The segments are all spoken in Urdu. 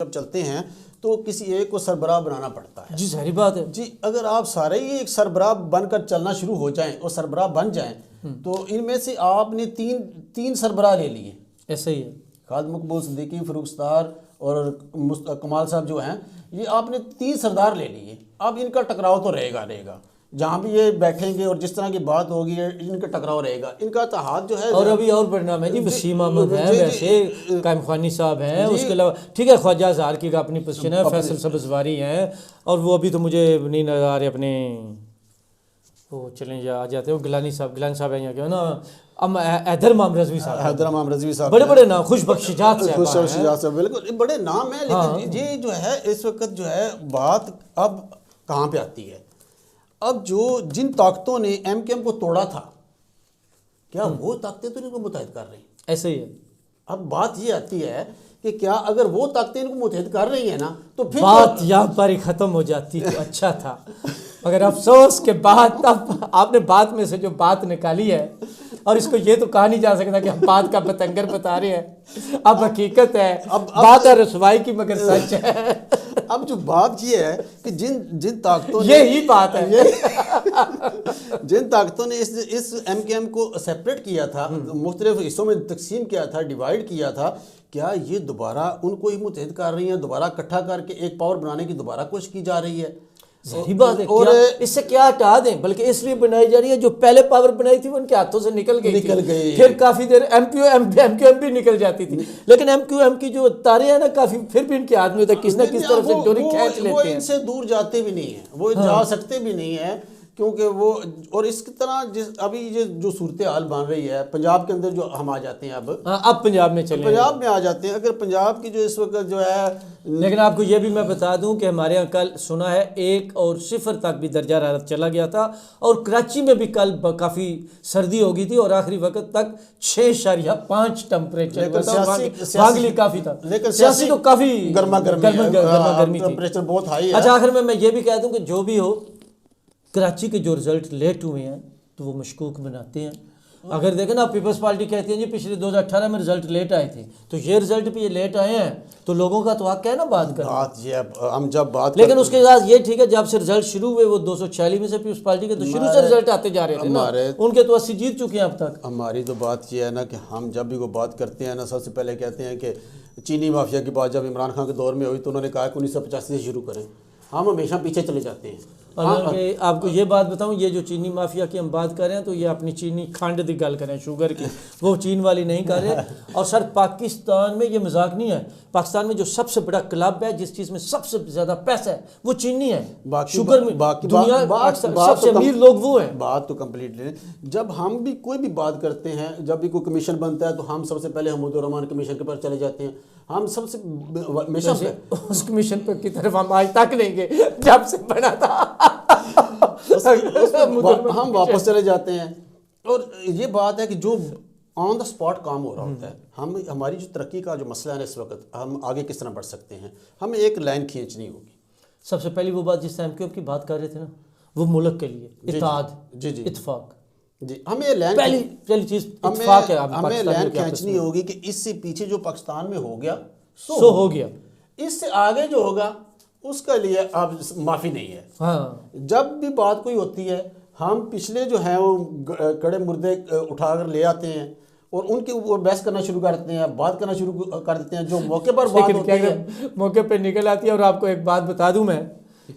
جب چلتے ہیں تو کسی ایک کو سربراہ بنانا پڑتا ہے. جی ظاہری بات ہے. جی اگر آپ سارے ہی ایک سربراہ بن کر چلنا شروع ہو جائیں اور سربراہ بن جائیں تو ان میں سے آپ نے تین سربراہ لے لیے. ایسا ہی ہے. خالد مقبول صدیقی، فروخ ستار اور کمال صاحب جو ہیں، یہ آپ نے 3 سردار لے لیے. اب ان کا ٹکراؤ تو رہے گا جہاں بھی یہ بیٹھیں گے اور جس طرح کی بات ہوگی ان کا ٹکراؤ رہے گا. ان کا اتحاد جو ہے اور ابھی اور بڑھنا ہے جی وسیم احمد ہیں، ویسے قائم خوانی صاحب ہیں، اس کے علاوہ ٹھیک ہے خواجہ اظہار کی اپنی پوزیشن ہے، فیصل سبزواری ہیں، اور وہ ابھی تو مجھے نہیں نظر آ رہے اپنے وہ چلیں آ جاتے ہیں گیلانی صاحب ہیں یا نا حیدر امام رضوی صاحب بڑے بڑے نام، خوش بخشجات سے بالکل بڑے نام ہیں. لیکن یہ جو ہے اس وقت جو ہے بات اب کہاں پہ آتی ہے؟ اب جن طاقتوں نے ایم کیو ایم کو توڑا تھا، کیا وہ طاقتیں تو ان کو متحد کر رہی ہیں؟ ایسے ہی ہے. اب بات یہ آتی ہے کہ کیا اگر وہ طاقتیں ان کو متحد کر رہی ہیں نا تو پھر بات یہاں پر ہی ختم ہو جاتی تو اچھا تھا، مگر افسوس کے بعد اب آپ نے بات میں سے جو بات نکالی ہے، اور اس کو یہ تو کہا نہیں جا سکتا کہ ہم بات کا بتنگر بتا رہے ہیں، اب حقیقت ہے، بات ہے رسوائی کی مگر سچ ہے. اب جو بات یہ ہے کہ جن طاقتوں نے یہی بات ہے جن طاقتوں نے اس ایم کے ایم کو سیپریٹ کیا تھا، مختلف حصوں میں تقسیم کیا تھا، ڈیوائیڈ کیا تھا، کیا یہ دوبارہ ان کو ہی متحد کر رہی ہیں؟ دوبارہ اکٹھا کر کے ایک پاور بنانے کی دوبارہ کوشش کی جا رہی ہے. صحیح بات ہے. اور اس سے کیا ہٹا دیں، بلکہ اس لیے بنائی جا رہی ہے جو پہلے پاور بنائی تھی وہ ان کے ہاتھوں سے نکل گئی، پھر کافی دیر ایم کیو ایم بھی نکل جاتی تھی، لیکن ایم کیو ایم کی جو تاریں ہیں نا کافی پھر بھی ان کے ہاتھ میں ہوتا ہے، کس نہ کس طرف سے ڈوری کھینچ لیتے ہیں. وہ ان سے دور جاتے بھی نہیں ہیں، وہ جا سکتے بھی نہیں ہیں، کیونکہ وہ اور اس کی طرح ابھی یہ جو صورتحال بن رہی ہے پنجاب کے اندر، جو ہم آ جاتے ہیں اب پنجاب میں چلیں، پنجاب میں آ جاتے ہیں. اگر پنجاب کی جو اس وقت جو ہے، لیکن آپ کو یہ بھی میں بتا دوں کہ ہمارے یہاں کل سنا ہے 1 اور 0 تک بھی درجہ حرارت چلا گیا تھا، اور کراچی میں بھی کل کافی سردی ہو گئی تھی، اور آخری وقت تک 6.5 ٹمپریچر بانگلی کافی تھا، لیکن سیاسی تو کافی گرما گرمی تھی، ٹمپریچر بہت ہائی ہے. اچھا آخر میں یہ بھی کہہ دوں کہ جو بھی ہو، کراچی کے جو رزلٹ لیٹ ہوئے ہیں تو وہ مشکوک بناتے ہیں. اگر دیکھیں نا پیپلز پارٹی کہتی ہیں جی پچھلے 2018 میں رزلٹ لیٹ آئے تھے، تو یہ رزلٹ بھی یہ لیٹ آئے ہیں، تو لوگوں کا تو حق ہے نا بات کرنا. ہم جب بات لیکن اس کے ساتھ یہ ٹھیک ہے جب سے رزلٹ شروع ہوئے وہ 246 میں سے پیپلز پارٹی کے تو شروع سے رزلٹ آتے جا رہے تھے نا، ان کے تو 80 جیت چکے ہیں اب تک. ہماری تو بات یہ ہے نا کہ ہم جب بھی کوئی بات کرتے ہیں نا، سب سے پہلے کہتے ہیں کہ چینی مافیا کی بات جب عمران خان کے دور میں ہوئی تو انہوں نے کہا کہ 1985 سے شروع کریں. ہم ہمیشہ پیچھے چلے جاتے ہیں. آپ کو یہ بات بتاؤں، یہ جو چینی مافیا کی ہم بات کر رہے ہیں تو یہ اپنی چینی کھنڈ کی گل کریں، شوگر کی، وہ چین والی نہیں کر رہے. اور سر پاکستان میں یہ مذاق نہیں ہے، پاکستان میں جو سب سے بڑا کلب ہے جس چیز میں سب سے زیادہ پیسہ ہے وہ چینی ہے. شوگر میں دنیا سب سے امیر لوگ وہ ہیں. بات تو کمپلیٹ ہے. جب ہم بھی کوئی بھی بات کرتے ہیں، جب بھی کوئی کمیشن بنتا ہے تو ہم سب سے پہلے حمود الرحمان کمیشن کے پاس چلے جاتے ہیں. ہم سب سے اس کمیشن پر کی طرف ہم آج تک نہیں گئے جب سے بنا تھا، ہم واپس چلے جاتے ہیں. اور یہ بات ہے کہ جو آن دا اسپاٹ کام ہو رہا ہوتا ہے، ہماری جو ترقی کا جو مسئلہ ہے اس وقت، ہم آگے کس طرح بڑھ سکتے ہیں، ہمیں ایک لائن کھینچنی ہوگی. سب سے پہلی وہ بات جس سے ایم کیو ایم کی بات کر رہے تھے نا، وہ ملک کے لیے اتحاد، اتفاق. جی ہمیں لائن پہلی چیز اتفاق ہے. ہمیں لائن کھینچنی ہوگی کہ اس سے پیچھے جو پاکستان میں ہو گیا سو ہو گیا، اس سے آگے جو ہوگا اس کے لیے اب معافی نہیں ہے. جب بھی بات کوئی ہوتی ہے ہم پچھلے جو ہیں وہ کڑے مردے اٹھا کر لے آتے ہیں اور ان کے اوپر بحث کرنا شروع کرتے ہیں، بات کرنا شروع کر دیتے ہیں. جو موقع پر بات ہوتی ہے موقع پہ نکل آتی ہے. اور آپ کو ایک بات بتا دوں میں،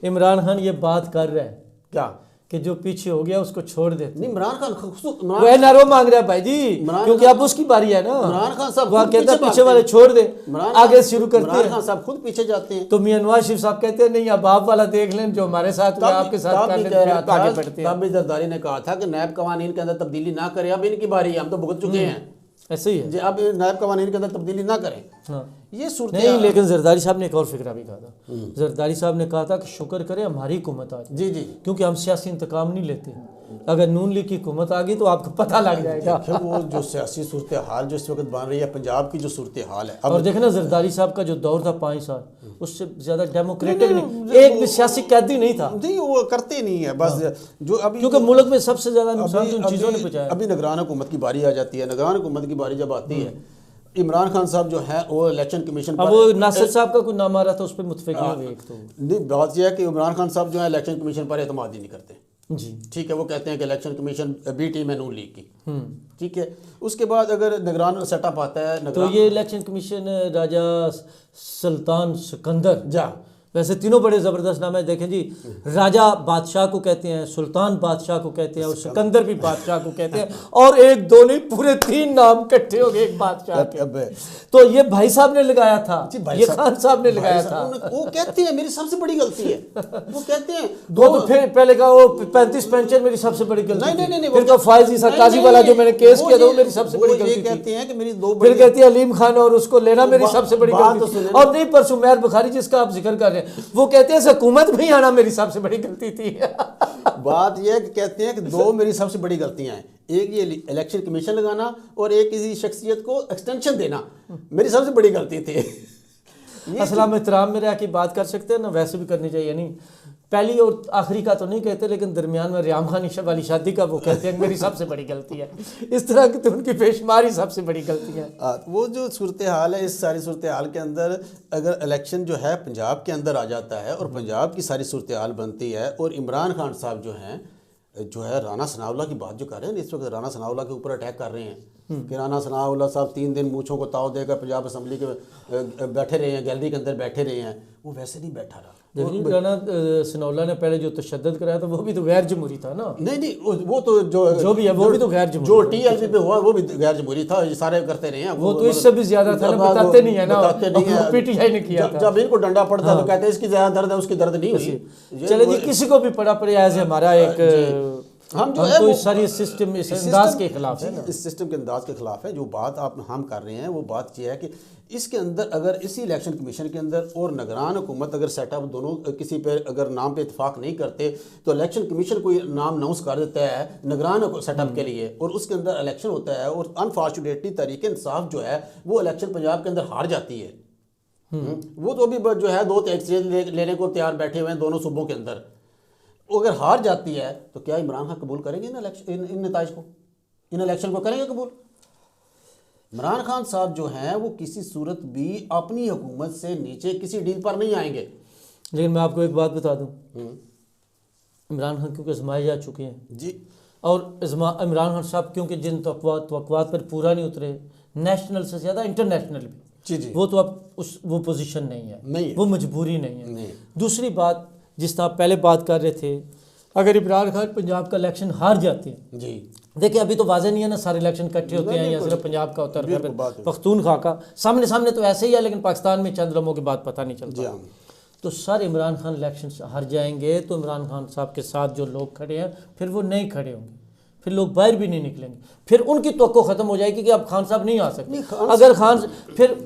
عمران خان یہ بات کر رہا ہے کیا کہ جو پیچھے ہو گیا اس کو چھوڑ دیتے. نہیں، عمران خان وہ نارو مانگ رہا ہے بھائی جی، کیونکہ اب اس کی باری ہے نا. عمران خان صاحب وہ کہتا ہے پیچھے والے چھوڑ دے، آگے شروع کرتے ہیں. عمران خان صاحب خود پیچھے جاتے ہیں. تو میاں نواز شریف صاحب کہتے ہیں نہیں اب آپ والا دیکھ لیں جو ہمارے ساتھ ہوا آپ کے ساتھ کر لیں، آگے بڑھتے ہیں. تب بھی زرداری نے کہا تھا کہ نیب قوانین کے اندر تبدیلی نہ کرے، اب ان کی باری ہے، ہم تو بھگت چکے ہیں. ایسے ہی ہے جی، اب نیب قوانین کے اندر تبدیلی نہ کریں. یہ صورت نہیں، لیکن زرداری صاحب نے ایک اور فکرہ بھی کہا تھا. زرداری صاحب نے کہا تھا کہ شکر کرے ہماری حکومت آ جائے. جی کیونکہ ہم سیاسی انتقام نہیں لیتے. اگر نون لیگ کی حکومت آ گئی تو آپ کو پتہ لگ جائے گا. وہ جو سیاسی صورتحال جو اس وقت بن رہی ہے، پنجاب کی جو صورتحال ہے، اور دیکھیں نا زرداری صاحب کا جو دور تھا 5 سال، اس سے زیادہ ڈیموکریٹک نہیں، ایک بھی سیاسی قیدی نہیں تھا. نہیں، وہ کرتے نہیں ہے بس. جو ابھی کیونکہ ملک میں سب سے زیادہ نقصان تو ان چیزوں نے پہنچایا. ابھی نگران حکومت کی باری آ جاتی ہے. نگران حکومت کی باری جب آتی ہے عمران خان صاحب جو ہے وہ الیکشن کمیشن پر وہ ناصر صاحب کا کوئی نام آ رہا تھا اس پہ متفق نہیں ہوئے. ایک تو نہیں، بات یہ ہے کہ عمران خان صاحب جو ہے الیکشن کمیشن پر اعتماد ہی نہیں کرتے. جی ٹھیک ہے، وہ کہتے ہیں کہ الیکشن کمیشن بی ٹیم ہے نون لیگ کی. ٹھیک ہے، اس کے بعد اگر نگران سیٹ اپ آتا ہے تو یہ الیکشن کمیشن راجہ سلطان سکندر، جا ویسے تینوں بڑے زبردست نام ہیں. دیکھیں جی، راجہ بادشاہ کو کہتے ہیں، سلطان بادشاہ کو کہتے ہیں، اور سکندر بھی بادشاہ کو کہتے ہیں، اور ایک دو نہیں پورے 3 نام اکٹھے ہو گئے ایک بادشاہ کے. تو یہ بھائی صاحب نے لگایا تھا، یہ خان صاحب نے لگایا تھا. وہ کہتے ہیں میری سب سے بڑی غلطی ہے، وہ کہتے ہیں وہ تو پھر پہلے کہا وہ 35 پینشن میری سب سے بڑی غلطی تھی، پھر کہا فائز عیسیٰ قاضی والا جو میں نے کیس کیا تھا وہ میری سب سے بڑی غلطی تھی. کہتے ہیں کہ میری 2 پھر کہتی ہے علیم خان اور اس کو لینا میری سب سے بڑی غلطی تھی. اور نہیں، پر سمیر بخاری جس کا آپ ذکر کر رہے ہیں وہ کہتے ہیں حکومت میں ہی آنا میری سب سے بڑی غلطی تھی. بات یہ ہے کہ کہتے ہیں کہ 2 میری سب سے بڑی غلطیاں ہیں، ایک یہ الیکشن کمیشن لگانا اور ایک کسی شخصیت کو ایکسٹینشن دینا میری سب سے بڑی غلطی تھی. اسلام احترام میں رہ کے بات کر سکتے ہیں نا، ویسے بھی کرنی چاہیے. نہیں پہلی اور آخری کا تو نہیں کہتے، لیکن درمیان میں ریام خان والی شادی کا وہ کہتے ہیں میری سب سے بڑی غلطی ہے. اس طرح کی تو ان کی پیشماری سب سے بڑی غلطی ہے. وہ جو صورتحال ہے، اس ساری صورتحال کے اندر اگر الیکشن جو ہے پنجاب کے اندر آ جاتا ہے اور پنجاب کی ساری صورتحال بنتی ہے، اور عمران خان صاحب جو ہے رانا ثناءاللہ کی بات جو کر رہے ہیں اس وقت، رانا ثناءاللہ کے اوپر اٹیک کر رہے ہیں کہ رانا ثناءاللہ صاحب 3 دن مونچھوں کو تاؤ دے کر پنجاب اسمبلی کے بیٹھے رہے ہیں، گیلری کے اندر بیٹھے رہے ہیں. وہ ویسے نہیں بیٹھا رہا. دیکھیے رانا ثناءاللہ نے پہلے جو تشدد کرایا تھا وہ بھی تو غیر جمہوری تھا نا. نہیں، وہ تو جو بھی ہے وہ بھی تو غیر جمہوری، جو ٹی ایل پی پہ ہوا وہ بھی غیر جمہوری تھا. یہ سارے کرتے رہے ہیں، وہ تو اس سے بھی زیادہ تھا نا، بتاتے نہیں ہیں نا، پی ٹی آئی نے کیا تھا. جب ان کو ڈنڈا پڑتا ہے تو کہتے ہیں اس کی زیادہ درد ہے، اس کی درد نہیں ہوئی. چلے جی، کسی کو بھی پڑا پڑے ایز ہمارا ایک ہم تو اس ساری سسٹم اس انداز کے خلاف ہے، اس سسٹم کے انداز کے خلاف ہے. جو بات ہم کر رہے ہیں وہ بات یہ ہے کہ اس کے اندر اگر اسی الیکشن کمیشن کے اندر اور نگران حکومت اگر سیٹ اپ دونوں کسی پہ اگر نام پہ اتفاق نہیں کرتے تو الیکشن کمیشن کوئی نام اناؤنس کر دیتا ہے نگران سیٹ اپ کے لیے، اور اس کے اندر الیکشن ہوتا ہے، اور انفارچونیٹلی تحریک انصاف جو ہے وہ الیکشن پنجاب کے اندر ہار جاتی ہے. وہ تو ابھی جو ہے 2 ایکسچینج لینے کو تیار بیٹھے ہوئے ہیں دونوں صوبوں کے اندر. اگر ہار جاتی ہے تو کیا عمران خان قبول کریں گے ان نتائج کو، ان الیکشن کو کریں گے قبول؟ عمران خان صاحب جو ہیں وہ کسی صورت بھی اپنی حکومت سے نیچے کسی ڈیل پر نہیں آئیں گے. لیکن میں آپ کو ایک بات بتا دوں، عمران خان کیونکہ آزمائے جا چکے ہیں جی، اور عمران خان صاحب کیونکہ جن توقعات پر پورا نہیں اترے، نیشنل سے زیادہ انٹرنیشنل بھی، جی، وہ تو اب وہ پوزیشن نہیں ہے، وہ مجبوری نہیں ہے. دوسری بات جس طرح پہلے بات کر رہے تھے، اگر عمران خان پنجاب کا الیکشن ہار جاتے ہیں، جی دیکھیں ابھی تو واضح نہیں ہے نا سارے الیکشن کٹھے ہوتے ہیں یا صرف پنجاب کا ہوتا ہے، پختونخوا کا سامنے تو ایسے ہی ہے، لیکن پاکستان میں چند لمحوں کے بعد پتہ نہیں چلتا. تو سارے عمران خان الیکشن سے ہار جائیں گے تو عمران خان صاحب کے ساتھ جو لوگ کھڑے ہیں پھر وہ نہیں کھڑے ہوں گے، پھر لوگ باہر بھی نہیں نکلیں گے، پھر ان کی توقع ختم ہو جائے گی کہ اب خان صاحب نہیں آ سکتے. اگر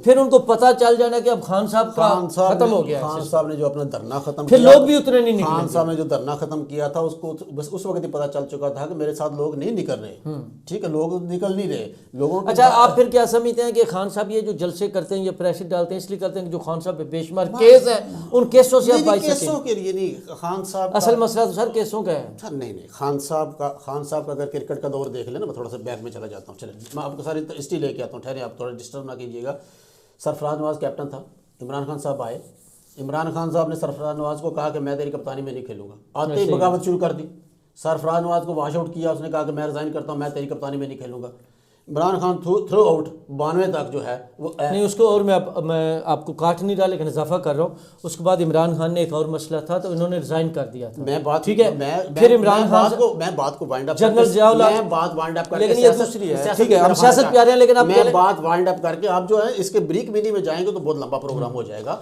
پھر ان کو پتہ چل جانا کہ اب خان صاحب کا ختم ہو گیا، خان صاحب نے جو اپنا دھرنا ختم پھر لوگ بھی اتنے نہیں نکلیں. خان صاحب نے جو دھرنا ختم کیا تھا اس کو بس اس وقت ہی پتہ چل چکا تھا کہ میرے ساتھ لوگ نہیں نکل رہے. ٹھیک ہے، لوگ نکل نہیں رہے لوگوں. اچھا، آپ پھر کیا سمجھتے ہیں کہ خان صاحب یہ جو جلسے کرتے ہیں، یہ پریشر ڈالتے ہیں اس لیے کرتے ہیں کہ جو خان صاحب پہ بے شمار کیس ہیں ان کیسوں سے آپ بچ سکیں؟ کیسوں کے لیے نہیں، خان صاحب اصل مسئلہ تو سر کیسوں کا ہے. سر نہیں، خان صاحب کا اگر کرکٹ کا دور دیکھ لیں نا، میں تھوڑا سا بیک میں چلا جاتا ہوں. چلیں میں آپ کو ساری ہسٹری لے کے آتا ہوں، ٹھہرے آپ تھوڑا ڈسٹرب نہ کیجیے گا. سرفراز نواز کیپٹن تھا، عمران خان صاحب آئے، عمران خان صاحب نے سرفراز نواز کو کہا کہ میں تیری کپتانی میں نہیں کھیلوں گا. آتے ہی بغاوت شروع کر دی، سرفراز نواز کو واش آؤٹ کیا، اس نے کہا کہ میں ریزائن کرتا ہوں، میں تیری کپتانی میں نہیں کھیلوں گا. عمران خان تھرو آؤٹ 92 تک جو ہے وہ نہیں اس کو، اور میں آپ کو کاٹ نہیں رہا لیکن اضافہ کر رہا ہوں. اس کے بعد عمران خان نے ایک اور مسئلہ تھا تو انہوں نے ریزائن کر دیا تھا. ٹھیک ہے، پھر عمران خان میں بات کو وائنڈ اپ جنرل ضیاء الحق، میں بات وائنڈ اپ کر لیکن یہ دوسری ہے. ٹھیک ہے، ہم سیاست پہ آ رہے ہیں لیکن آپ میں بات وائنڈ اپ کر کے آپ جو ہے اس کے بریک مینی میں جائیں گے تو بہت لمبا پروگرام ہو جائے گا.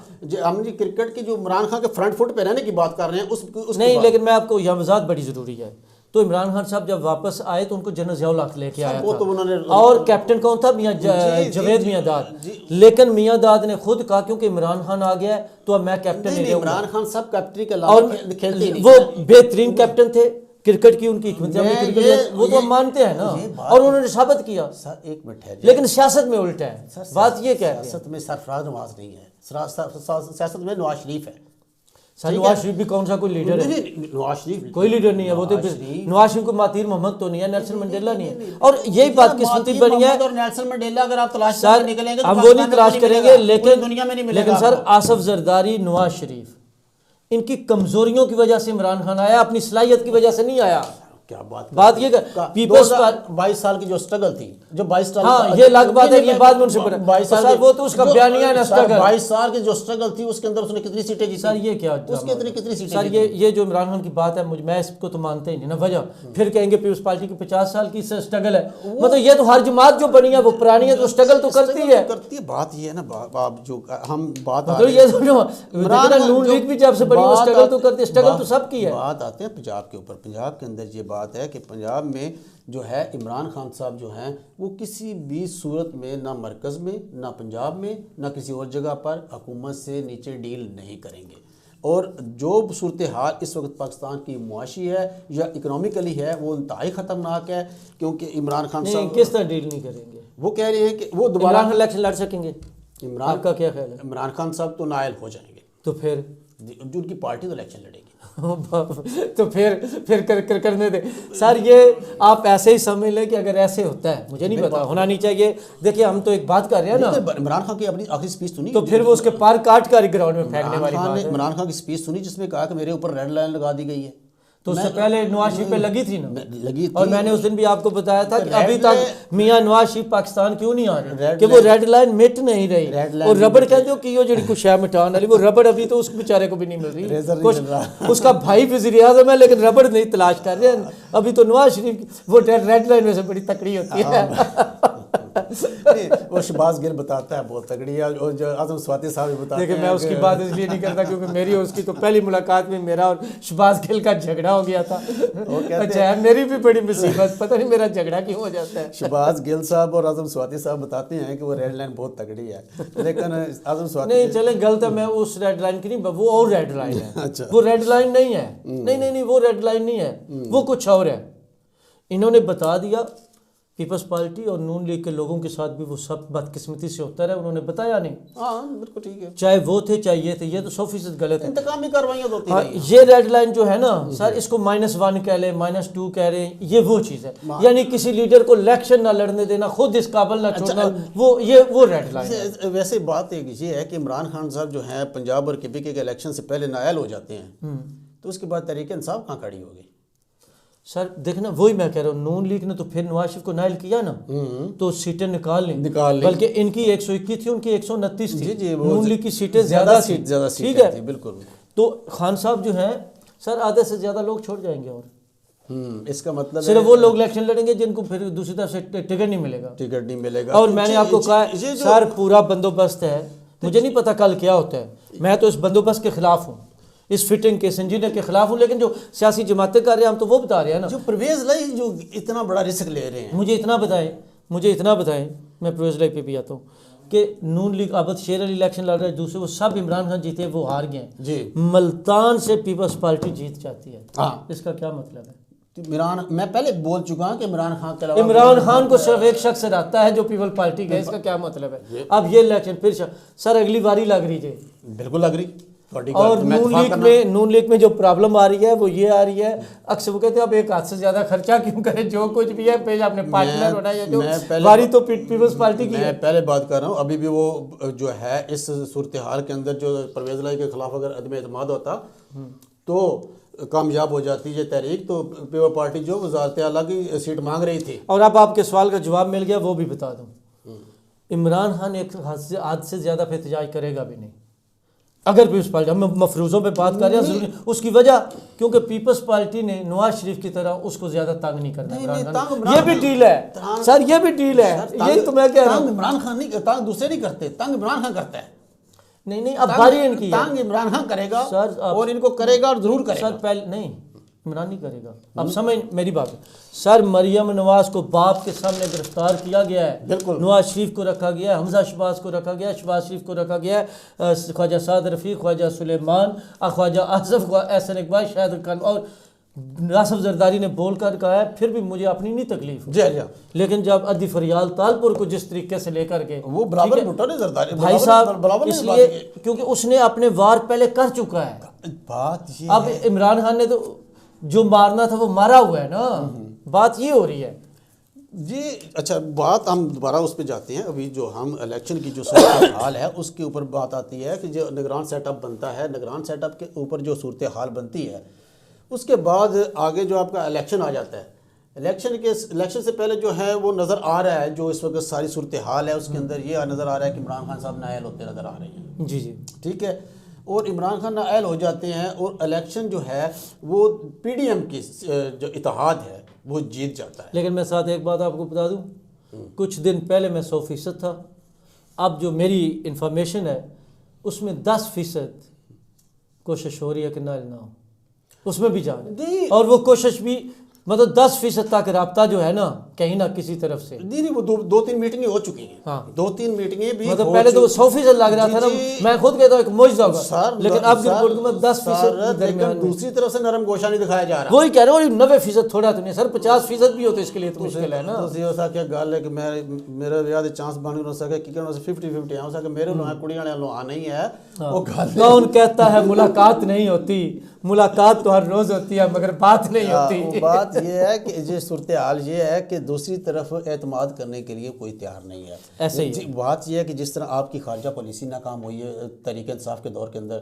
ہم جی کرکٹ کی جو عمران خان کے فرنٹ فٹ پہ رہنے کی بات کر رہے ہیں اس نہیں، لیکن میں آپ کو یہ وضاحت بڑی ضروری ہے. تو عمران خان صاحب جب واپس آئے تو ان کو جنرل ضیاء الحق لے کے آیا تھا، اور کیپٹن کون تھا؟ میاں جاوید میاں داد. لیکن میاں داد نے خود کہا کیونکہ عمران خان آ گیا ہے تو اب میں کیپٹن نہیں رہوں گا. عمران خان سب کیپٹن کے اور وہ بہترین کیپٹن تھے کرکٹ کی، ان کی حکمت وہ تو ہم مانتے ہیں نا، اور انہوں نے ثابت کیا. ایک منٹ ہے، لیکن سیاست میں الٹا ہے بات. یہ کہتے ہیں سیاست میں سرفراز نواز نہیں ہے، سیاست میں نواز شریف ہے. سر نواز شریف بھی کون سا کوئی لیڈر ہے؟ نواز شریف کوئی لیڈر نہیں ہے، وہ تو نواز شریف کو مہاتیر محمد تو نہیں ہے، نیلسن منڈیلا نہیں ہے، اور یہی بات قسمتی بنی ہے. اور نیلسن منڈیلا اگر آپ تلاش سر کرنے نکلیں گے ہم وہ نہیں تلاش کریں گے، لیکن دنیا میں نہیں ملے گا. لیکن سر آصف زرداری، نواز شریف ان کی کمزوریوں کی وجہ سے عمران خان آیا، اپنی صلاحیت کی وجہ سے نہیں آیا. کیا بات یہ کہ پیپلز 22 سال کی جو سٹرگل تھی، جو 22 سال، ہاں یہ الگ بات ہے، یہ بعد میں ان سے سر وہ تو اس کا بیانیہ ہے سٹرگل. 22 سال کی جو سٹرگل تھی اس کے اندر اس نے کتنی سیٹیں جیتی؟ سر یہ کیا اس کے اتنی کتنی سیٹیں؟ سر یہ جو عمران خان کی بات ہے، میں اس کو تو مانتے ہی نہیں نا. وجہ پھر کہیں گے پیپلز پارٹی کی 50 سال کی سٹرگل ہے، مطلب یہ تو ہر جماعت جو بنی ہے وہ پرانی ہے تو سٹرگل تو کرتی ہے. بات یہ ہے نا، جو ہم بات مطلب یہ نون لیگ بھی جب سے بنی وہ سٹرگل تو کرتی ہے، سٹرگل تو سب کی ہے. بات آتے ہیں پنجاب کے اوپر. پنجاب کے اندر یہ بات ہے کہ پنجاب میں جو ہے عمران خان صاحب جو ہیں وہ کسی بھی صورت میں نہ مرکز میں، نہ پنجاب میں، نہ کسی اور جگہ پر حکومت سے نیچے ڈیل نہیں کریں گے. اور جو صورتحال اس وقت پاکستان کی معاشی ہے یا اکنامیکلی ہے وہ انتہائی خطرناک ہے، کیونکہ عمران خان صاحب کس طرح ڈیل نہیں کریں گے؟ وہ کہہ رہے ہیں کہ وہ دوبارہ الیکشن لڑ سکیں گے. آپ کا کیا خیال ہے؟ عمران خان صاحب تو نائل ہو جائیں گے، تو پھر جو ان کی پارٹی تو الیکشن لڑے گی. تو پھر کرنے دیں. سر یہ آپ ایسے ہی سمجھ لیں کہ اگر ایسے ہوتا ہے، مجھے نہیں پتا، ہونا نہیں چاہیے. دیکھیے ہم تو ایک بات کر رہے ہیں نا، عمران خان کی اپنی آخری سپیچ سنی تو پھر وہ اس کے پار کاٹ کر گراؤنڈ میں پھینکنے والی بات ہے. عمران خان کی سپیچ سنی جس میں کہا کہ میرے اوپر ریڈ لائن لگا دی گئی ہے. تو اس سے پہلے نواز شریف پہ لگی تھی نا، لگی تھی. اور میں نے اس دن بھی آپ کو بتایا تھا کہ ابھی تک میاں نواز شریف پاکستان کیوں نہیں آ رہے، کہ وہ ریڈ لائن مٹ نہیں رہی. اور ربڑ کہتے ہو کہ وہ جڑی کچھ ہے مٹان والی، وہ ربڑ ابھی تو اس بیچارے کو بھی نہیں مل رہی. اس کا بھائی وزیر اعظم ہے لیکن ربڑ نہیں تلاش کر رہے ہیں ابھی تو. نواز شریف وہ ریڈ لائن میں سے بڑی تکڑی ہوتی ہے. وہ شہباز گل بتاتا ہے بہت تگڑی ہے، اور جو اعظم سواتی صاحب بھی بتاتے ہیں. دیکھیں میں اس کی بات اس لیے نہیں کرتا کیونکہ میری اور اس کی تو پہلی ملاقات میں میرا اور شہباز گل کا جھگڑا ہو گیا تھا. اچھا میری بھی بڑی مصیبت، پتہ نہیں میرا جھگڑا کیوں ہو جاتا ہے. شہباز گل صاحب اور اعظم سواتی صاحب بتاتے ہیں کہ وہ ریڈ لائن بہت تگڑی ہے، لیکن اعظم سواتی نہیں چلیں غلط ہے، میں اس ریڈ لائن کی نہیں، وہ اور ریڈ لائن ہے. وہ ریڈ لائن نہیں ہے، نہیں وہ ریڈ لائن نہیں ہے، وہ کچھ اور ہے. انہوں نے بتا دیا، پیپلز پارٹی اور نون لیگ کے لوگوں کے ساتھ بھی وہ سب بدقسمتی سے ہوتا رہا، انہوں نے بتایا نہیں. ہاں بالکل ٹھیک ہے، چاہے وہ تھے چاہے یہ تھے، یہ تو 100% غلط ہے. انتقامی کاروائیاں ہوتی ہیں. یہ ریڈ لائن جو ہے نا سر، اس کو -1 کہہ لیں، -2 کہہ رہے ہیں، یہ وہ چیز ہے. یعنی کسی لیڈر کو الیکشن نہ لڑنے دینا، خود اس قابل نہ چھوڑنا، وہ ریڈ لائن ہے. ویسے بات یہ ہے کہ عمران خان صاحب جو ہیں پنجاب اور KPK کے الیکشن سے پہلے نائل ہو جاتے ہیں، تو اس کے بعد تحریک انصاف کہاں کھڑی ہوگی؟ سر دیکھنا وہی میں کہہ رہا ہوں، نون لیگ نے تو پھر نواز شریف کو نائل کیا نا، تو سیٹیں نکال لیں، بلکہ ان کی 121 تھی، ان کی 129 تھی. نون لیگ کی سیٹیں زیادہ تھی، ٹھیک ہے بالکل. تو خان صاحب جو ہیں سر آدھے سے زیادہ لوگ چھوڑ جائیں گے، اور اس کا مطلب صرف وہ لوگ الیکشن لڑیں گے جن کو پھر دوسری طرف سے ٹکٹ نہیں ملے گا. اور میں نے آپ کو کہا سر پورا بندوبست ہے، مجھے نہیں پتا کل کیا ہوتا ہے، میں تو اس بندوبست کے خلاف ہوں، اس فٹنگ کے انجینئر کے خلاف ہوں، لیکن جو سیاسی جماعتیں کر رہے ہیں ہم تو وہ بتا رہے ہیں نا. جو پرویز لائی جو اتنا بڑا رسک لے رہے ہیں، مجھے اتنا بتائیں میں پرویز لائی پہ بھی آتا ہوں کہ نون لیگ عابد شیر علی الیکشن لڑ رہے ہیں، دوسرے وہ سب عمران خان جیتے وہ ہار گئے ہیں جی. ملتان سے پیپلز پارٹی جیت جاتی ہے. اس کا کیا مطلب ہے؟ میں پہلے بول چکا ہوں کہ عمران خان کے علاوہ عمران خان کو صرف ایک شخص رہتا ہے جو پیپل پارٹی کا، اس کا کیا مطلب ہے؟ اب یہ الیکشن پھر سر اگلی باری لگ رہی ہے، بالکل لگ رہی. اور نون لیگ میں جو پرابلم آ رہی ہے وہ یہ آ رہی ہے، اکثر وہ کہتے ہیں اب ایک ہاتھ سے زیادہ خرچہ کیوں کرے، جو کچھ بھی ہے پہلے اپنے پارٹنر ہونا ہے، جو باری تو پیپلز پارٹی کی ہے. میں پہلے بات کر رہا ہوں، ابھی بھی وہ جو ہے اس صورتحال کے اندر جو پرویز لائی کے خلاف اگر عدم اعتماد ہوتا تو کامیاب ہو جاتی ہے تحریک، تو پیپل پارٹی جو وزارت اعلیٰ کی سیٹ مانگ رہی تھی. اور اب آپ کے سوال کا جواب مل گیا، وہ بھی بتا دوں. عمران خان ایک حد سے زیادہ پہ احتجاج کرے گا بھی نہیں اگر پیپلز پارٹی، ہم مفروضوں پہ بات کر رہے ہیں. اس کی وجہ کیونکہ پیپلز پارٹی نے نواز شریف کی طرح اس کو زیادہ تنگ نہیں کرنا. یہ بھی ڈیل ہے سر، یہ بھی ڈیل ہے، یہی تو میں کہہ رہا ہوں. عمران خان نہیں، تنگ دوسرے نہیں کرتے، تنگ عمران خان کرتا ہے. نہیں اب باری ان کی تنگ عمران خان کرے گا اور ان کو کرے گا اور ضرور کرے گا. سر پہلے نہیں عمران نہیں کرے گا. اب سمجھ میری بات ہے سر، مریم نواز کو باپ کے سامنے گرفتار کیا گیا ہے، بالکل. نواز شریف کو رکھا گیا ہے، حمزہ شہباز کو رکھا گیا ہے، شہباز شریف کو رکھا گیا ہے، خواجہ سعد رفیق، خواجہ سلیمان، خواجہ آصف، احسن اقبال، شاہد خان اور آصف زرداری نے بول کر کہا ہے. پھر بھی مجھے اپنی نہیں تکلیف، لیکن جب ادی فریال تالپور کو جس طریقے سے لے کر کے وہ برابر بھٹو نے زرداری بھائی صاحب، اس لیے کیونکہ اس نے اپنے وار پہلے کر چکا ہے. بات یہ اب عمران خان نے تو جو مارنا تھا وہ مارا ہوا ہے نا، بات یہ ہو رہی ہے جی۔ اچھا بات ہم دوبارہ اس پہ جاتے ہیں، ابھی جو ہم الیکشن کی جو صورتحال ہے اس کے اوپر بات آتی ہے کہ جو نگران سیٹ اپ بنتا ہے، نگران سیٹ اپ کے اوپر جو صورتحال بنتی ہے اس کے بعد آگے جو آپ کا الیکشن آ جاتا ہے، الیکشن سے پہلے جو ہے وہ نظر آ رہا ہے، جو اس وقت ساری صورتحال ہے اس کے اندر یہ نظر آ رہا ہے کہ عمران خان صاحب نااہل ہوتے نظر آ رہے ہیں۔ جی جی ٹھیک ہے، اور عمران خان نااہل ہو جاتے ہیں اور الیکشن جو ہے وہ پی ڈی ایم کی جو اتحاد ہے وہ جیت جاتا ہے۔ لیکن میں ساتھ ایک بات آپ کو بتا دوں، کچھ دن پہلے میں 100% تھا، اب جو میری انفارمیشن ہے اس میں 10% کوشش ہو رہی ہے کہ نہ ہو، اس میں بھی جانے، اور وہ کوشش بھی مطلب 10% تک رابطہ جو ہے نا کہیں نہ کسی طرف سے، نہیں وہ دو تین میٹنگیں ہو چکی ہیں، ہاں 2-3 میٹنگیں بھی مطلب پہلے تو 100% لگ رہا تھا نا، میں خود کہتا ہوں ایک معجزہ ہوگا، لیکن اب کی رپورٹ میں 10% لیکن دوسری طرف سے نرم گوشہ نہیں دکھایا جا رہا۔ وہی کہہ رہا ہوں 90% تھوڑا تو نہیں سر، 50% بھی ہوتے اس کے لیے تو مشکل ہے نا۔ تو یہ سا کہ گل ہے کہ میرا یاد چانس بن نہ سکے کہ 50-50 ہو سکے میرے لوگ کڑی والے لوگ آنا ہی ہے، وہ گل کون کہتا ہے ملاقات نہیں ہوتی، ملاقات تو ہر روز ہوتی ہے مگر بات نہیں ہوتی۔ بات یہ ہے کہ یہ صورتحال یہ ہے کہ دوسری طرف اعتماد کرنے کے لیے کوئی تیار نہیں ہے۔ ایسے ہی بات یہ ہے کہ جس طرح آپ کی خارجہ پالیسی ناکام ہوئی ہے تحریک انصاف کے دور کے اندر،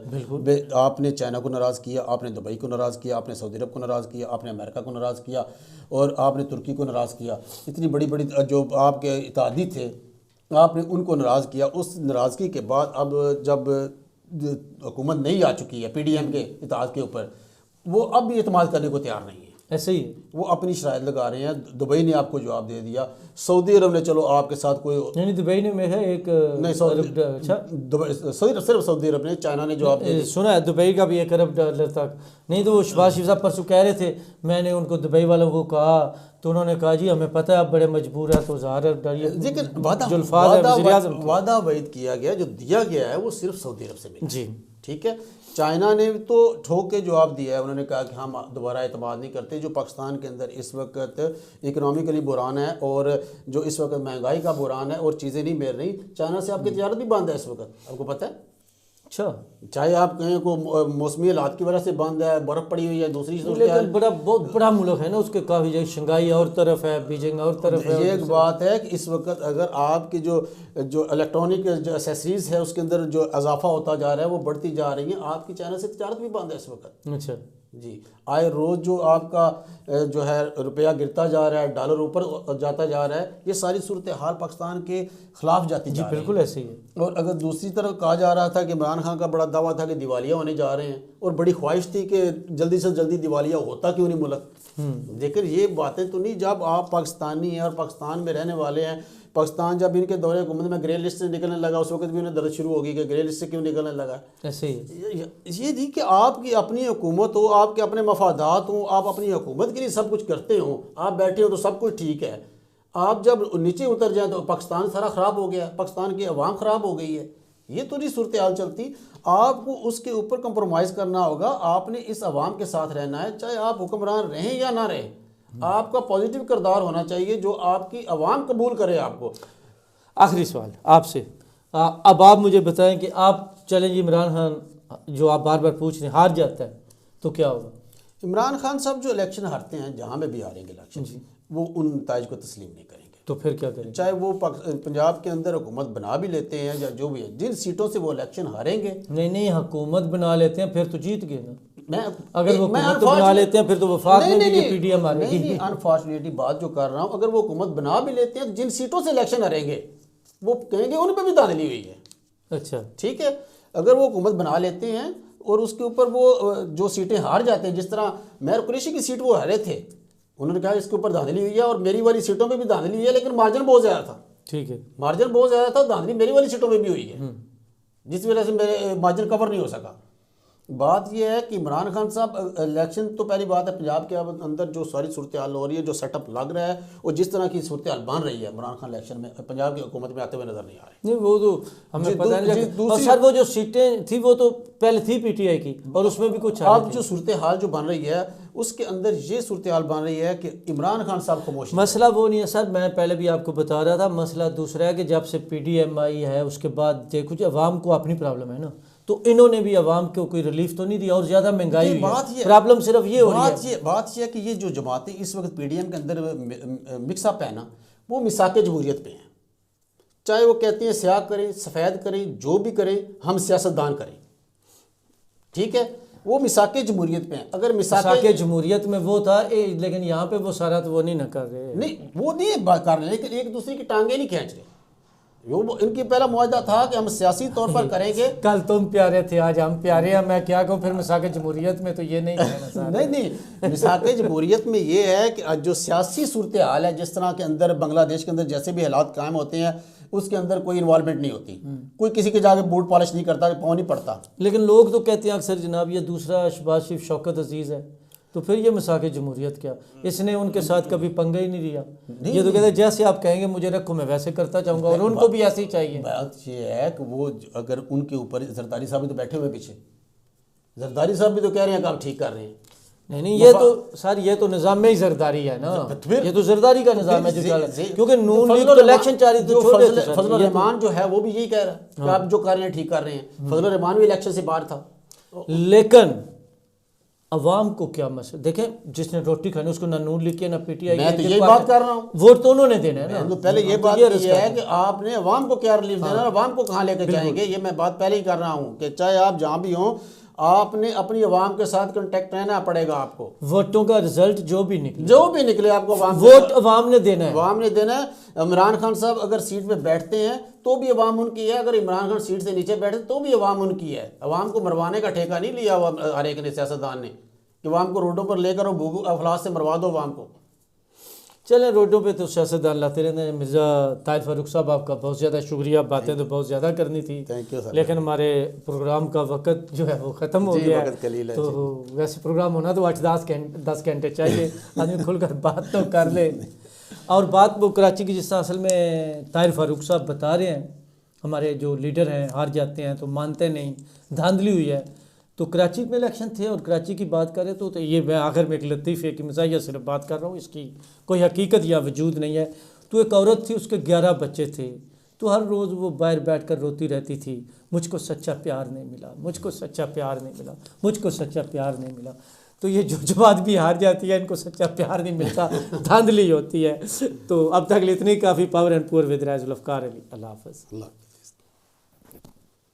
آپ نے چائنا کو ناراض کیا، آپ نے دبئی کو ناراض کیا، آپ نے سعودی عرب کو ناراض کیا، آپ نے امریکہ کو ناراض کیا، اور آپ نے ترکی کو ناراض کیا، اتنی بڑی بڑی جو آپ کے اتحادی تھے آپ نے ان کو ناراض کیا۔ اس ناراضگی کے بعد اب جب حکومت نہیں آ چکی ہے پی ڈی ایم کے اتحاد کے اوپر، وہ اب بھی اعتماد کرنے کو تیار نہیں ہے، ایسے ہی وہ اپنی شرائط لگا رہے ہیں۔ دبئی نے آپ کو جواب دے دیا، سعودی عرب نے چلو آپ کے ساتھ کوئی نہیں دبئی نے میرا ایک صرف سعودی عرب نے، چائنا نے جواب دے سنا ہے دبئی کا بھی 1 ارب ڈالر تک نہیں، تو وہ شہباز شریف صاحب پرسوں کہہ رہے تھے، میں نے ان کو دبئی والوں کو کہا تو انہوں نے کہا جی ہمیں پتہ ہے آپ بڑے مجبور ہیں تو 1000 ارب ڈالیے، لیکن وعدہ وعید کیا گیا، جو دیا گیا ہے وہ صرف سعودی عرب سے ملا جی ٹھیک ہے۔ چائنا نے تو ٹھوک کے جواب دیا ہے، انہوں نے کہا کہ ہم دوبارہ اعتماد نہیں کرتے۔ جو پاکستان کے اندر اس وقت اکنامیکلی بحران ہے اور جو اس وقت مہنگائی کا بحران ہے اور چیزیں نہیں مل رہی، چائنا سے آپ کی تجارت بھی بند ہے اس وقت، آپ کو پتہ ہے؟ اچھا، چاہے آپ کہیں کو موسمی حالات کی وجہ سے بند ہے، برف پڑی ہوئی ہے، دوسری لیکن بہت بڑا ملک ہے نا، اس کے کافی جگہ شنگھائی اور طرف ہے، بیجنگ اور طرف ہے۔ یہ ایک بات ہے کہ اس وقت اگر آپ کی جو الیکٹرانک جو ایسیسریز ہے اس کے اندر جو اضافہ ہوتا جا رہا ہے وہ بڑھتی جا رہی ہیں، آپ کی چائنا سے تجارت بھی بند ہے اس وقت۔ اچھا جی، آئے روز جو آپ کا جو ہے روپیہ گرتا جا رہا ہے، ڈالر اوپر جاتا جا رہا ہے، یہ ساری صورتحال پاکستان کے خلاف جاتی جا رہی ہے۔ بالکل ایسے ہی ہے۔ اور اگر دوسری طرف کہا جا رہا تھا کہ عمران خان کا بڑا دعویٰ تھا کہ دیوالیہ ہونے جا رہے ہیں، اور بڑی خواہش تھی کہ جلدی سے جلدی دیوالیہ ہوتا کیوں نہیں ملک، لیکن یہ باتیں تو نہیں، جب آپ پاکستانی ہیں اور پاکستان میں رہنے والے ہیں، پاکستان جب ان کے دور حکومت میں گرے لسٹ سے نکلنے لگا اس وقت بھی انہیں درد شروع ہوگی کہ گرے لسٹ سے کیوں نکلنے لگا۔ ایسے ہی یہ نہیں کہ آپ کی اپنی حکومت ہو، آپ کے اپنے مفادات ہوں، آپ اپنی حکومت کے لیے سب کچھ کرتے ہوں، آپ بیٹھے ہو تو سب کچھ ٹھیک ہے، آپ جب نیچے اتر جائیں تو پاکستان سارا خراب ہو گیا، پاکستان کی عوام خراب ہو گئی ہے۔ یہ تو نہیں صورتحال چلتی، آپ کو اس کے اوپر کمپرومائز کرنا ہوگا، آپ نے اس عوام کے ساتھ رہنا ہے، چاہے آپ حکمران رہیں یا نہ رہیں، آپ کا پازیٹیو کردار ہونا چاہیے جو آپ کی عوام قبول کرے آپ کو۔ آخری سوال آپ سے، اب آپ مجھے بتائیں کہ آپ چلیں جی عمران خان جو آپ بار بار پوچھ رہے ہیں ہار جاتا ہے تو کیا ہوگا؟ عمران خان صاحب جو الیکشن ہارتے ہیں، جہاں میں بھی ہاریں گے الیکشن، وہ ان نتائج کو تسلیم نہیں کریں گے، تو پھر کیا کریں گے؟ چاہے وہ پنجاب کے اندر حکومت بنا بھی لیتے ہیں یا جو بھی ہے، جن سیٹوں سے وہ الیکشن ہاریں گے۔ نہیں حکومت بنا لیتے ہیں پھر تو جیت گئے نا، اگر وہ میں حکومت بنا لیتے ہیں پھر تو وفاق میں بھی پی ڈی ایم آ رہی ہے۔ نہیں، انفارچونیٹلی بات جو کر رہا ہوں، اگر وہ حکومت بنا بھی لیتے ہیں تو جن سیٹوں سے الیکشن ہاریں گے وہ کہیں گے ان پہ بھی دھاندلی ہوئی ہے۔ اچھا ٹھیک ہے، اگر وہ حکومت بنا لیتے ہیں اور اس کے اوپر وہ جو سیٹیں ہار جاتے ہیں، جس طرح مہر قریشی کی سیٹ وہ ہارے تھے، انہوں نے کہا اس کے اوپر دھاندلی ہوئی ہے اور میری والی سیٹوں پہ بھی دھاندلی ہوئی ہے، لیکن مارجن بہت زیادہ تھا، ٹھیک ہے، مارجن بہت زیادہ تھا، دھاندلی میری والی سیٹوں پہ بھی ہوئی ہے، جس وجہ سے میرے مارجن کور نہیں ہو سکا۔ بات یہ ہے کہ عمران خان صاحب الیکشن تو پہلی بات ہے، پنجاب کے اندر جو ساری صورتحال ہو رہی ہے، جو سیٹ اپ لگ رہا ہے اور جس طرح کی صورتحال بن رہی ہے، عمران خان الیکشن میں پنجاب کی حکومت میں آتے ہوئے نظر نہیں آ رہے۔ نہیں وہ تو ہمیں پتہ نہیں، اور سر وہ جو سیٹیں تھی وہ تو پہلے تھی پی ٹی آئی کی اور اس میں بھی کچھ اب جو صورتحال جو بن رہی ہے اس کے اندر یہ صورتحال بن رہی ہے کہ عمران خان صاحب خاموش ہیں۔ مسئلہ وہ نہیں ہے سر، میں پہلے بھی آپ کو بتا رہا تھا، مسئلہ دوسرا ہے کہ جب سے پی ڈی ایم آئی ہے اس کے بعد دیکھو جی عوام کو اپنی پرابلم ہے نا، تو انہوں نے بھی عوام کو کوئی ریلیف تو نہیں دیا اور زیادہ مہنگائی ہوئی ہے. پرابلم صرف یہ ہو رہی ہے. بات یہ ہے کہ یہ جو جماعتیں اس وقت پی ڈی ایم کے اندر مکس اپ ہے نا، وہ میثاق جمہوریت پہ ہیں. چاہے وہ کہتے ہیں سیاہ کریں، سفید کریں، جو بھی کریں، ہم سیاستدان کریں، ٹھیک ہے، وہ میثاق جمہوریت پہ ہیں. اگر میثاق جمہوریت میں وہ تھا، لیکن یہاں پہ وہ سارا تو وہ نہیں نہ کر رہے. نہیں، وہ نہیں بات کر رہے، لیکن ایک دوسرے کی ٹانگیں نہیں کھینچ رہے. ان کی پہلا معاہدہ تھا کہ ہم سیاسی طور پر کریں گے. کل تم پیارے تھے، آج ہم پیارے ہیں. میں کیا کہوں پھر میثاق جمہوریت میں تو یہ نہیں کہنا. نہیں، میثاق جمہوریت میں یہ ہے کہ جو سیاسی صورتحال ہے، جس طرح کے اندر بنگلہ دیش کے اندر جیسے بھی حالات قائم ہوتے ہیں، اس کے اندر کوئی انوالومنٹ نہیں ہوتی، کوئی کسی کے جا کے بوٹ پالش نہیں کرتا، پاؤں نہیں پڑتا. لیکن لوگ تو کہتے ہیں اکثر جناب یہ دوسرا شہباز شریف شوکت عزیز ہے، تو پھر یہ میثاق جمہوریت کیا؟ اس نے ان کے ساتھ کبھی پنگا ہی نہیں لیا. یہ تو کہتے ہیں جیسے آپ کہیں گے مجھے رکھو میں ویسے کرتا جاؤں گا، اور ان کو بھی ایسے ہی چاہیے. بات یہ ہے کہ وہ اگر ان کے اوپر زرداری صاحب بھی تو بیٹھے ہوئے پیچھے، زرداری صاحب بھی تو کہہ رہے ہیں کہ آپ ٹھیک کر رہے ہیں. نہیں، یہ تو سر یہ تو نظام میں ہی زرداری ہے نا، یہ تو زرداری کا نظام ہے جو چل رہا ہے. کیونکہ نون لیگ تو الیکشن چاہ رہی تھی. فضل الرحمان جو ہے وہ بھی یہی کہہ رہا ہے کہ آپ جو کر رہے ہیں ٹھیک کر رہے ہیں. فضل الرحمان بھی الیکشن سے باہر تھا. لیکن عوام کو کیا مسئلہ؟ دیکھیں جس نے روٹی کھانی اس کو نہ نون لیگ کے نہ پی ٹی آئی. میں تو یہی بات کر رہا ہوں، ووٹ تو انہوں نے دینا ہے نا. پہلے یہ بات یہ ہے کہ آپ نے عوام کو کیا ریلیف دینا ہے، عوام کو کہاں لے کے جائیں گے. یہ میں بات پہلے ہی کر رہا ہوں کہ چاہے آپ جہاں بھی ہوں، آپ نے اپنی عوام کے ساتھ کنٹیکٹ رہنا پڑے گا. آپ کو ووٹوں کا رزلٹ جو بھی نکلے آپ کو ووٹ عوام نے دینا ہے. عوام نے دینا ہے. عمران خان صاحب اگر سیٹ پہ بیٹھتے ہیں تو بھی عوام ان کی ہے، اگر عمران خان سیٹ سے نیچے بیٹھتے تو بھی عوام ان کی ہے. عوام کو مروانے کا ٹھیکہ نہیں لیا ہر ایک نے، سیاستدان نے، کہ عوام کو روڈوں پر لے کر بھوک افلاس سے مروا دو عوام کو. چلیں روڈوں پہ تو سیاستدان لاتے رہتے ہیں. مرزا طاہر فاروق صاحب آپ کا بہت زیادہ شکریہ. باتیں تو بہت زیادہ کرنی تھی، لیکن ہمارے پروگرام کا وقت جو ہے وہ ختم ہو گیا ہے. تو ویسے پروگرام ہونا تو 8-10 گھنٹے چاہیے، آدمی کھل کر بات تو کر لے. اور بات وہ کراچی کی جس طرح اصل میں طاہر فاروق صاحب بتا رہے ہیں، ہمارے جو لیڈر ہیں ہار جاتے ہیں تو مانتے نہیں، دھاندلی ہوئی ہے. تو کراچی میں الیکشن تھے اور کراچی کی بات کریں تو یہ میں آخر میں ایک لطیفے کی مزاحیہ صرف بات کر رہا ہوں، اس کی کوئی حقیقت یا وجود نہیں ہے. تو ایک عورت تھی، اس کے 11 بچے تھے، تو ہر روز وہ باہر بیٹھ کر روتی رہتی تھی، مجھ کو سچا پیار نہیں ملا، مجھ کو سچا پیار نہیں ملا، مجھ کو سچا پیار نہیں ملا. تو یہ جو جماعت بھی ہار جاتی ہے، ان کو سچا پیار نہیں ملتا، دھاندلی ہوتی ہے. تو اب تک اتنی کافی. پاور اینڈ پور ود رائز الافکار علی. اللہ حافظ.